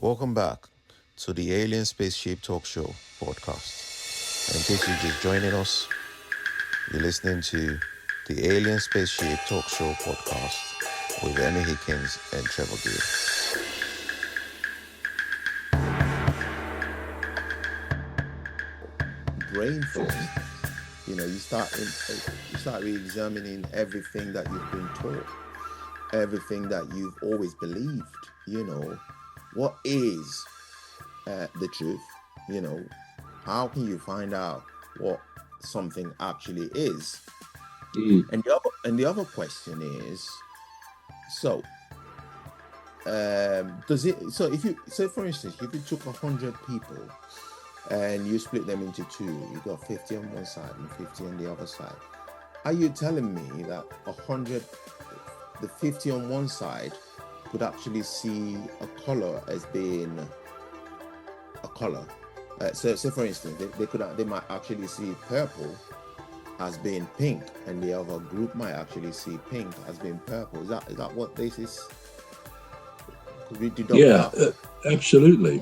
Welcome back to the Alien Spaceship Talk Show podcast. And in case you're just joining us, you're listening to the Alien Spaceship Talk Show podcast with Emmy, Hikins, and Trevor. Brain first. You start re-examining everything that you've been taught, everything that you've always believed. What is the truth? How can you find out what something actually is? And the other question is, for instance, if you took 100 people and you split them into two, you got 50 on one side and 50 on the other side, are you telling me that the 50 on one side could actually see a color as being a color? So for instance, they might actually see purple as being pink, and the other group might actually see pink as being purple. Is that what this is? Could we deduct that? Absolutely.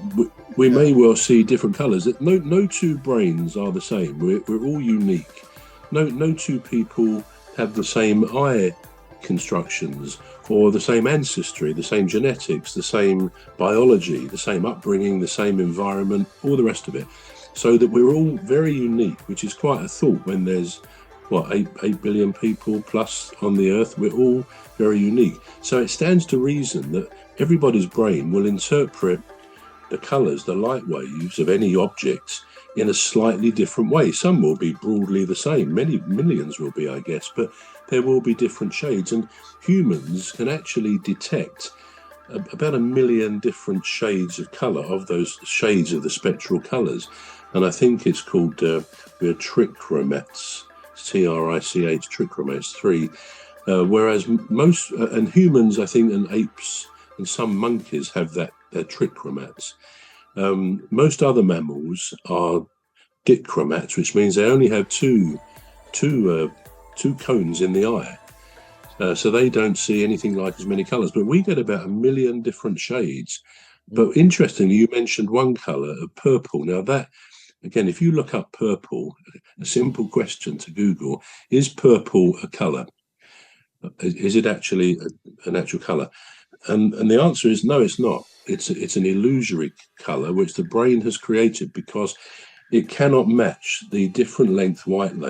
We may well see different colors. No two brains are the same. We're all unique. No two people have the same eye constructions or the same ancestry, the same genetics, the same biology, the same upbringing, the same environment, all the rest of it. So that we're all very unique, which is quite a thought when there's 8 billion people plus on the earth. We're all very unique. So it stands to reason that everybody's brain will interpret the colors, the light waves of any objects in a slightly different way. Some will be broadly the same, many millions will be, I guess, but there will be different shades. And humans can actually detect about 1 million different shades of color, of those shades of the spectral colors. And I think it's called, we're trichromats, T-R-I-C-H, trichromats 3. Whereas most, and humans, I think, and apes and some monkeys have their trichromats. Most other mammals are dichromats, which means they only have two cones in the eye. So they don't see anything like as many colors. But we get about 1 million different shades. But interestingly, you mentioned one color of purple. Now that, again, if you look up purple, a simple question to Google, is purple a color? Is it actually an actual color? And the answer is no, it's not. It's an illusory color which the brain has created because it cannot match the different length waves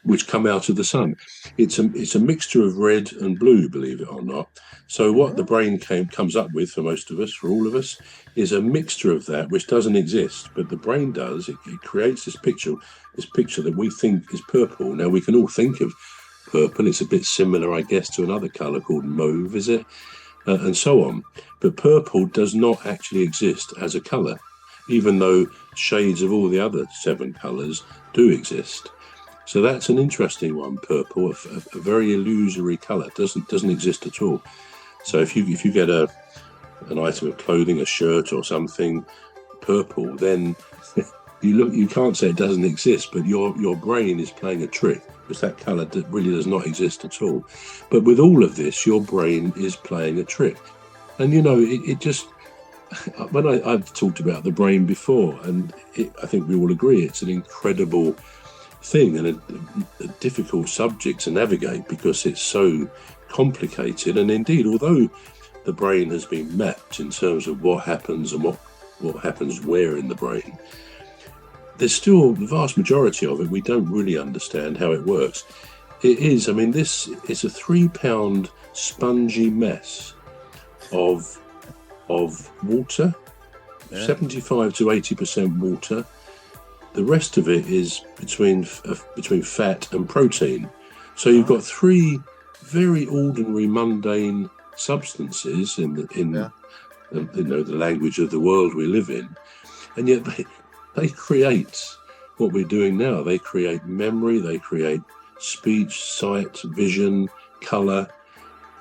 which come out of the sun. It's a mixture of red and blue, believe it or not. So what the brain comes up with for most of us, for all of us, is a mixture of that which doesn't exist, but the brain does. It creates this picture that we think is purple. Now we can all think of purple. It's a bit similar, I guess, to another color called mauve, is it? And so on. But purple does not actually exist as a color, even though shades of all the other 7 colors do exist. So that's an interesting one, purple, a very illusory color, doesn't exist at all. So if you get an item of clothing, a shirt or something, purple, then you can't say it doesn't exist, but your brain is playing a trick because that color really does not exist at all. But with all of this, your brain is playing a trick. And it just, when I've talked about the brain before, and I think we all agree it's an incredible thing and a difficult subject to navigate because it's so complicated. And indeed, although the brain has been mapped in terms of what happens and what happens where in the brain, there's still the vast majority of it we don't really understand how it works. This is a 3-pound spongy mess of water, 75 to 80% water. The rest of it is between fat and protein. So you've got 3 very ordinary, mundane substances in the language of the world we live in, and yet they create what we're doing now. They create memory, they create speech, sight, vision, color.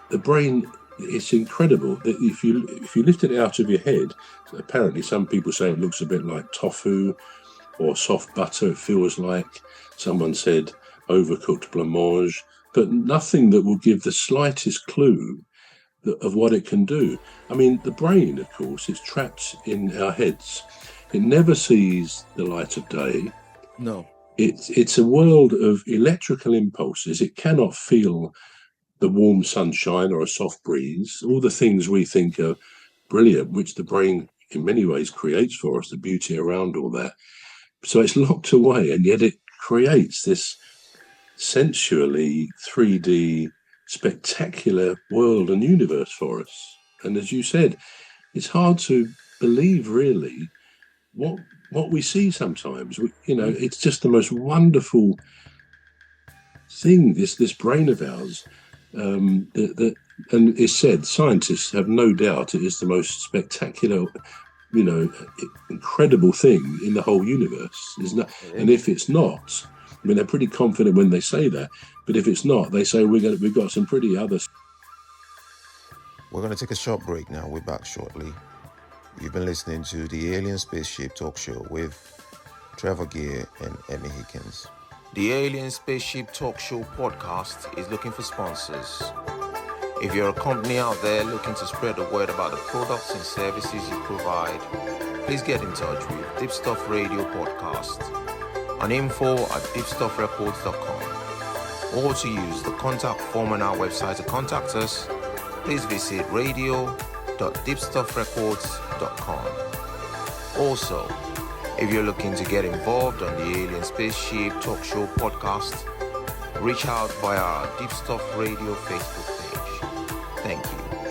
The brain, it's incredible that if you lift it out of your head, apparently some people say it looks a bit like tofu or soft butter. It feels like, someone said, overcooked blancmange, but nothing that will give the slightest clue of what it can do. I mean, the brain, of course, is trapped in our heads. It never sees the light of day. No. It's a world of electrical impulses. It cannot feel the warm sunshine or a soft breeze, all the things we think are brilliant, which the brain in many ways creates for us, the beauty around all that. So it's locked away, and yet it creates this sensually 3D spectacular world and universe for us. And as you said, it's hard to believe really what we see sometimes. It's just the most wonderful thing, this brain of ours. And it's said, scientists have no doubt it is the most spectacular, incredible thing in the whole universe, isn't it? And if it's not, I mean, they're pretty confident when they say that, but if it's not, they say we've got some pretty other. We're going to take a short break now. We're back shortly. You've been listening to the Alien Spaceship Talk Show with Trevor and Emmy Hikins. The Alien Spaceship Talk Show podcast is looking for sponsors. If you're a company out there looking to spread the word about the products and services you provide, please get in touch with Deepstuff Radio Podcast on info@deepstuffrecords.com, or to use the contact form on our website to contact us, please visit radio.deepstuffrecords.com. Also, if you're looking to get involved on the Alien Spaceship Talk Show podcast, reach out via our Deepstuff Radio Facebook page. Thank you.